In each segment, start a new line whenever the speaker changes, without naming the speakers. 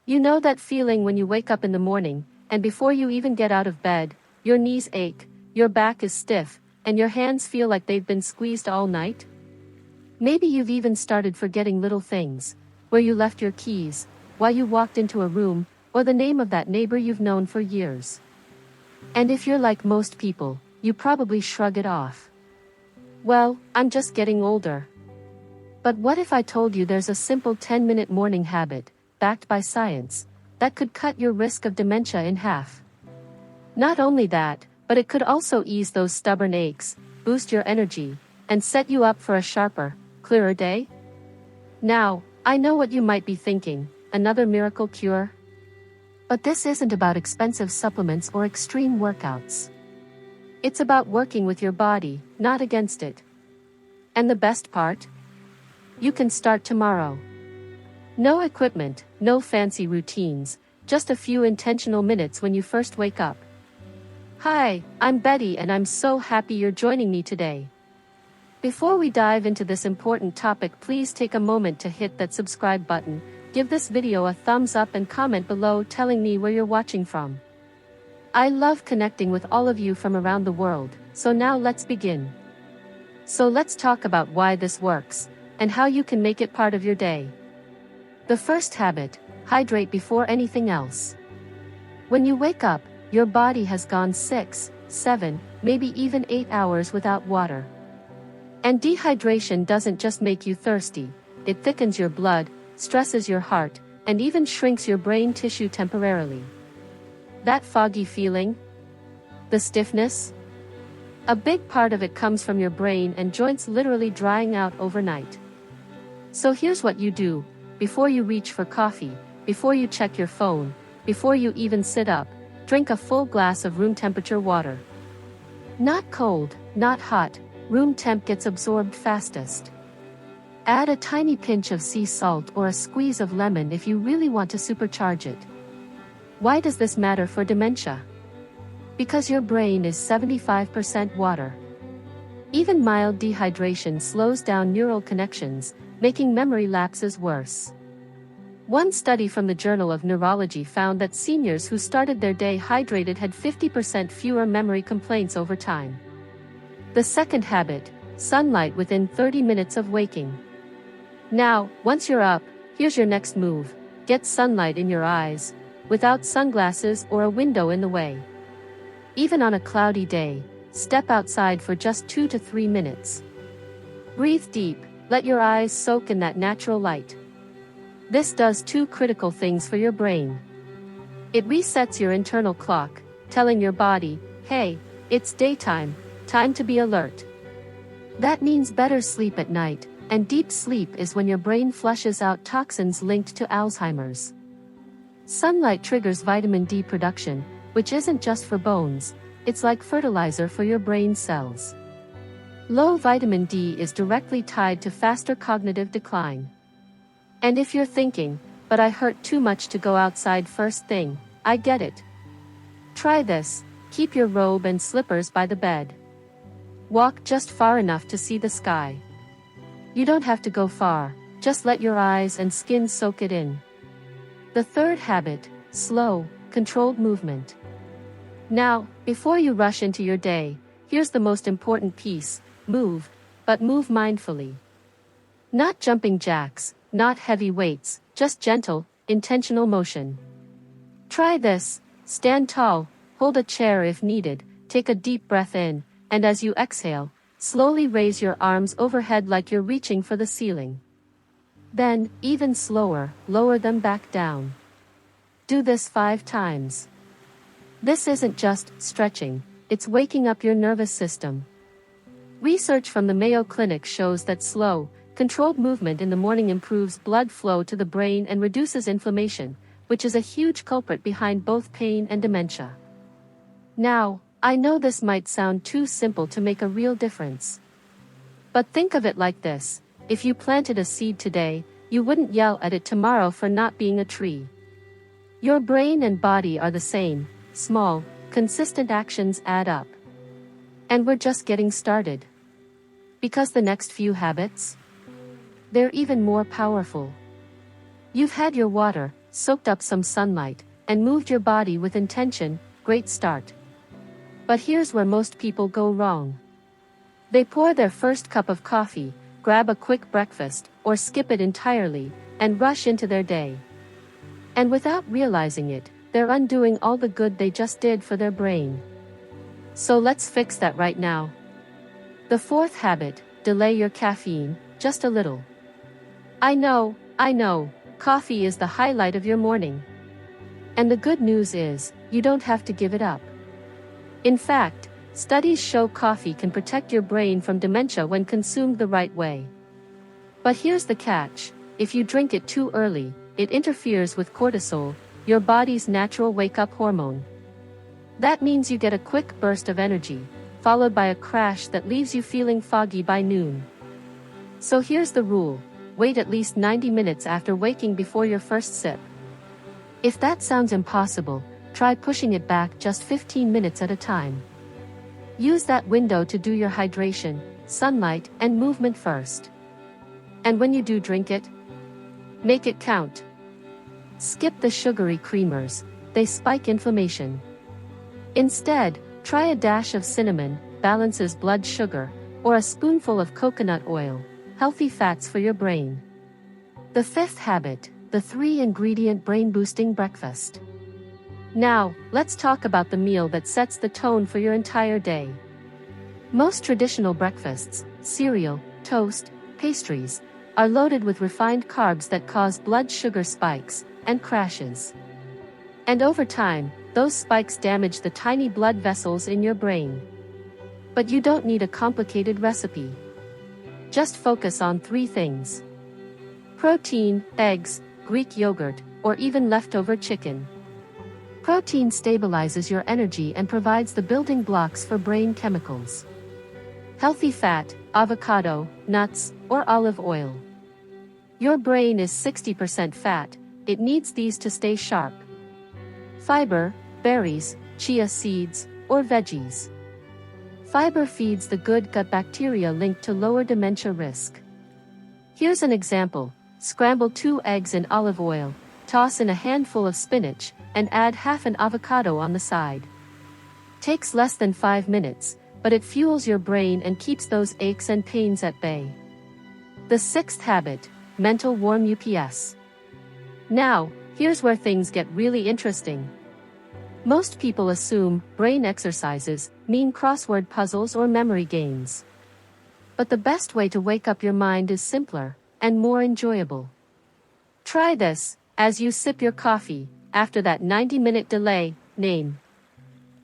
You know that feeling when you wake up in the morning, and before you even get out of bed, your knees ache, your back is stiff, and your hands feel like they've been squeezed all night? Maybe you've even started forgetting little things, where you left your keys, why you walked into a room, or the name of that neighbor you've known for years. And if you're like most people, you probably shrug it off. Well, I'm just getting older. But what if I told you there's a simple 10-minute morning habit, backed by science, that could cut your risk of dementia in half? Not only that, but it could also ease those stubborn aches, boost your energy, and set you up for a sharper, clearer day? Now, I know what you might be thinking, another miracle cure? But this isn't about expensive supplements or extreme workouts. It's about working with your body, not against it. And the best part? You can start tomorrow. No equipment, no fancy routines, just a few intentional minutes when you first wake up. Hi, I'm Betty and I'm so happy you're joining me today. Before we dive into this important topic, please take a moment to hit that subscribe button, give this video a thumbs up and comment below telling me where you're watching from. I love connecting with all of you from around the world, so now let's begin. So let's talk about why this works, and how you can make it part of your day. The first habit, hydrate before anything else. When you wake up, your body has gone 6, 7, maybe even 8 hours without water. And dehydration doesn't just make you thirsty, it thickens your blood, stresses your heart, and even shrinks your brain tissue temporarily. That foggy feeling? The stiffness? A big part of it comes from your brain and joints literally drying out overnight. So here's what you do, before you reach for coffee, before you check your phone, before you even sit up, drink a full glass of room temperature water. Not cold, not hot, room temp gets absorbed fastest. Add a tiny pinch of sea salt or a squeeze of lemon if you really want to supercharge it. Why does this matter for dementia? Because your brain is 75% water. Even mild dehydration slows down neural connections, making memory lapses worse. One study from the Journal of Neurology found that seniors who started their day hydrated had 50% fewer memory complaints over time. The second habit, sunlight within 30 minutes of waking. Now, once you're up, here's your next move, get sunlight in your eyes, without sunglasses or a window in the way. Even on a cloudy day, step outside for just 2 to 3 minutes. Breathe deep, let your eyes soak in that natural light. This does two critical things for your brain. It resets your internal clock, telling your body, hey, it's daytime, time to be alert. That means better sleep at night, and deep sleep is when your brain flushes out toxins linked to Alzheimer's. Sunlight triggers vitamin D production, which isn't just for bones, it's like fertilizer for your brain cells. Low vitamin D is directly tied to faster cognitive decline. And if you're thinking, but I hurt too much to go outside first thing, I get it. Try this, keep your robe and slippers by the bed. Walk just far enough to see the sky. You don't have to go far, just let your eyes and skin soak it in. The third habit, slow, controlled movement. Now, before you rush into your day, here's the most important piece, move, but move mindfully. Not jumping jacks, not heavy weights, just gentle, intentional motion. Try this, stand tall, hold a chair if needed, take a deep breath in, and as you exhale, slowly raise your arms overhead like you're reaching for the ceiling. Then, even slower, lower them back down. Do this 5 times. This isn't just stretching, it's waking up your nervous system. Research from the Mayo Clinic shows that slow, controlled movement in the morning improves blood flow to the brain and reduces inflammation, which is a huge culprit behind both pain and dementia. Now, I know this might sound too simple to make a real difference. But think of it like this. If you planted a seed today, you wouldn't yell at it tomorrow for not being a tree. Your brain and body are the same, small, consistent actions add up. And we're just getting started. Because the next few habits? They're even more powerful. You've had your water, soaked up some sunlight, and moved your body with intention. Great start. But here's where most people go wrong. They pour their first cup of coffee, grab a quick breakfast, or skip it entirely, and rush into their day. And without realizing it, they're undoing all the good they just did for their brain. So let's fix that right now. The fourth habit, delay your caffeine, just a little. I know, coffee is the highlight of your morning. And the good news is, you don't have to give it up. In fact, studies show coffee can protect your brain from dementia when consumed the right way. But here's the catch: if you drink it too early, it interferes with cortisol, your body's natural wake-up hormone. That means you get a quick burst of energy, followed by a crash that leaves you feeling foggy by noon. So here's the rule: wait at least 90 minutes after waking before your first sip. If that sounds impossible, try pushing it back just 15 minutes at a time. Use that window to do your hydration, sunlight, and movement first. And when you do drink it, make it count. Skip the sugary creamers, they spike inflammation. Instead, try a dash of cinnamon, balances blood sugar, or a spoonful of coconut oil, healthy fats for your brain. The fifth habit, the 3-ingredient brain-boosting breakfast. Now, let's talk about the meal that sets the tone for your entire day. Most traditional breakfasts, cereal, toast, pastries, are loaded with refined carbs that cause blood sugar spikes and crashes. And over time, those spikes damage the tiny blood vessels in your brain. But you don't need a complicated recipe. Just focus on 3 things: protein, eggs, Greek yogurt, or even leftover chicken. Protein stabilizes your energy and provides the building blocks for brain chemicals. Healthy fat, avocado, nuts, or olive oil. Your brain is 60% fat, it needs these to stay sharp. Fiber, berries, chia seeds, or veggies. Fiber feeds the good gut bacteria linked to lower dementia risk. Here's an example: scramble 2 eggs in olive oil, toss in a handful of spinach, and add half an avocado on the side. Takes less than 5 minutes, but it fuels your brain and keeps those aches and pains at bay. The sixth habit, mental warm UPS. Now, here's where things get really interesting. Most people assume brain exercises mean crossword puzzles or memory games. But the best way to wake up your mind is simpler and more enjoyable. Try this as you sip your coffee. After that 90-minute delay, name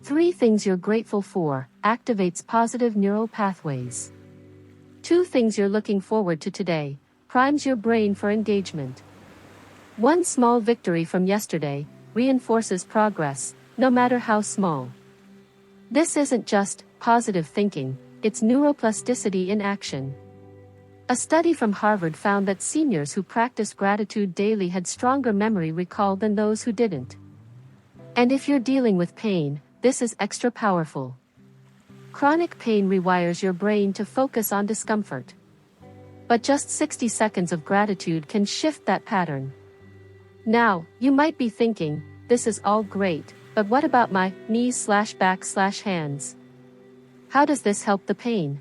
3 things you're grateful for, activates positive neural pathways. 2 things you're looking forward to today, primes your brain for engagement. 1 small victory from yesterday, reinforces progress, no matter how small. This isn't just positive thinking, it's neuroplasticity in action. A study from Harvard found that seniors who practiced gratitude daily had stronger memory recall than those who didn't. And if you're dealing with pain, this is extra powerful. Chronic pain rewires your brain to focus on discomfort. But just 60 seconds of gratitude can shift that pattern. Now, you might be thinking, this is all great, but what about my knees/back/hands? How does this help the pain?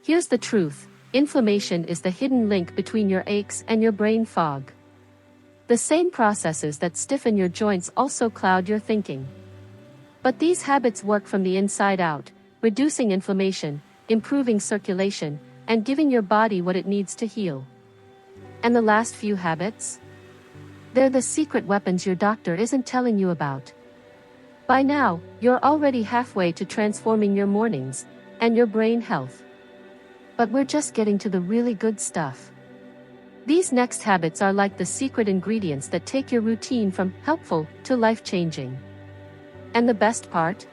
Here's the truth. Inflammation is the hidden link between your aches and your brain fog. The same processes that stiffen your joints also cloud your thinking. But these habits work from the inside out, reducing inflammation, improving circulation, and giving your body what it needs to heal. And the last few habits? They're the secret weapons your doctor isn't telling you about. By now, you're already halfway to transforming your mornings and your brain health. But we're just getting to the really good stuff. These next habits are like the secret ingredients that take your routine from helpful to life-changing. And the best part?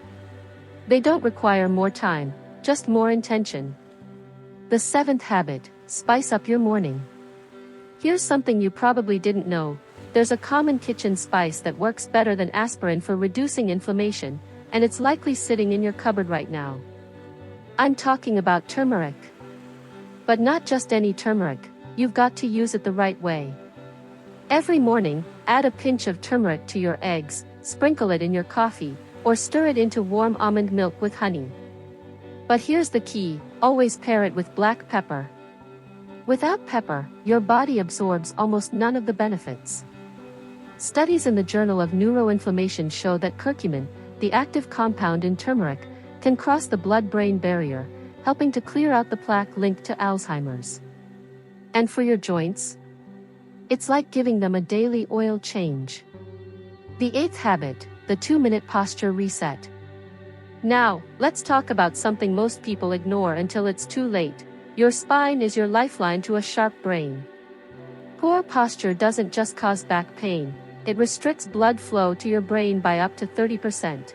They don't require more time, just more intention. The 7th habit, spice up your morning. Here's something you probably didn't know. There's a common kitchen spice that works better than aspirin for reducing inflammation, and it's likely sitting in your cupboard right now. I'm talking about turmeric. But not just any turmeric, you've got to use it the right way. Every morning, add a pinch of turmeric to your eggs, sprinkle it in your coffee, or stir it into warm almond milk with honey. But here's the key, always pair it with black pepper. Without pepper, your body absorbs almost none of the benefits. Studies in the Journal of Neuroinflammation show that curcumin, the active compound in turmeric, can cross the blood-brain barrier, helping to clear out the plaque linked to Alzheimer's. And for your joints? It's like giving them a daily oil change. The 8th habit, the 2-minute posture reset. Now, let's talk about something most people ignore until it's too late. Your spine is your lifeline to a sharp brain. Poor posture doesn't just cause back pain, it restricts blood flow to your brain by up to 30%.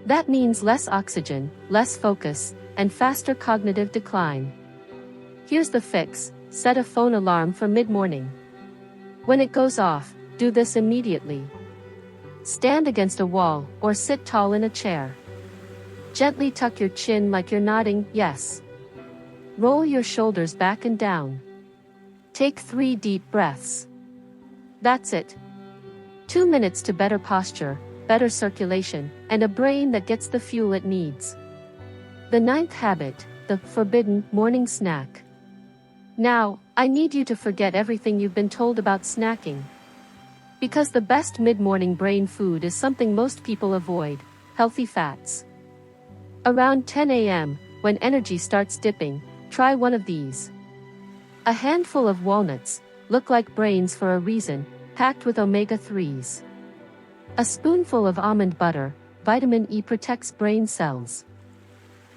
That means less oxygen, less focus, and faster cognitive decline. Here's the fix: set a phone alarm for mid-morning. When it goes off, do this immediately. Stand against a wall, or sit tall in a chair. Gently tuck your chin like you're nodding yes. Roll your shoulders back and down. Take 3 deep breaths. That's it. 2 minutes to better posture, better circulation, and a brain that gets the fuel it needs. The 9th habit, the forbidden morning snack. Now, I need you to forget everything you've been told about snacking. Because the best mid-morning brain food is something most people avoid: healthy fats. Around 10 a.m., when energy starts dipping, try one of these. A handful of walnuts, look like brains for a reason, packed with omega-3s. A spoonful of almond butter, vitamin E protects brain cells.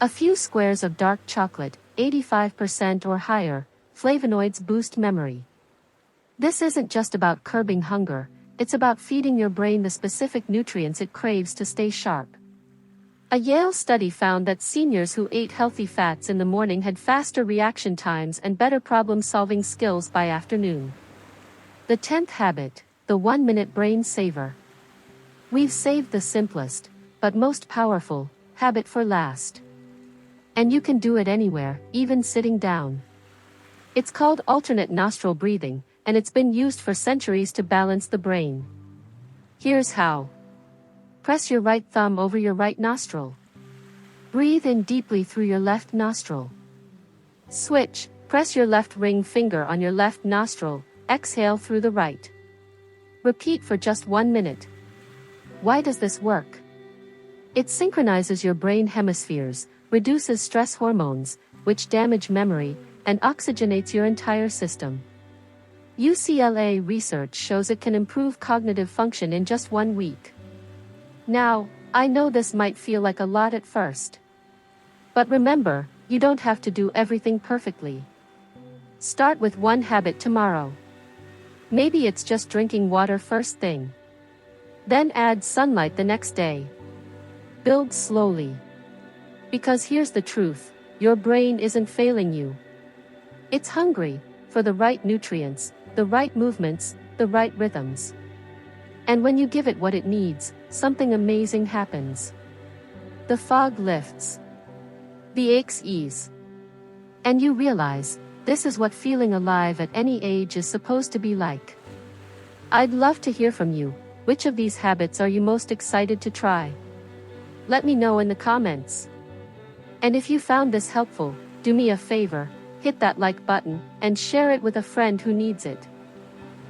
A few squares of dark chocolate, 85% or higher, flavonoids boost memory. This isn't just about curbing hunger, it's about feeding your brain the specific nutrients it craves to stay sharp. A Yale study found that seniors who ate healthy fats in the morning had faster reaction times and better problem-solving skills by afternoon. The 10th habit, the 1-minute brain saver. We've saved the simplest, but most powerful, habit for last. And you can do it anywhere, even sitting down. It's called alternate nostril breathing, and it's been used for centuries to balance the brain. Here's how. Press your right thumb over your right nostril. Breathe in deeply through your left nostril. Switch, press your left ring finger on your left nostril, exhale through the right. Repeat for just 1 minute. Why does this work? It synchronizes your brain hemispheres, reduces stress hormones, which damage memory, and oxygenates your entire system. UCLA research shows it can improve cognitive function in just 1 week. Now, I know this might feel like a lot at first. But remember, you don't have to do everything perfectly. Start with 1 habit tomorrow. Maybe it's just drinking water first thing. Then add sunlight the next day. Build slowly. Because here's the truth, your brain isn't failing you. It's hungry for the right nutrients, the right movements, the right rhythms. And when you give it what it needs, something amazing happens. The fog lifts. The aches ease. And you realize, this is what feeling alive at any age is supposed to be like. I'd love to hear from you. Which of these habits are you most excited to try? Let me know in the comments. And if you found this helpful, do me a favor, hit that like button, and share it with a friend who needs it.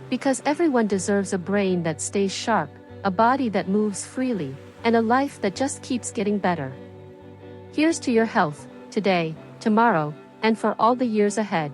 Because everyone deserves a brain that stays sharp, a body that moves freely, and a life that just keeps getting better. Here's to your health, today, tomorrow, and for all the years ahead.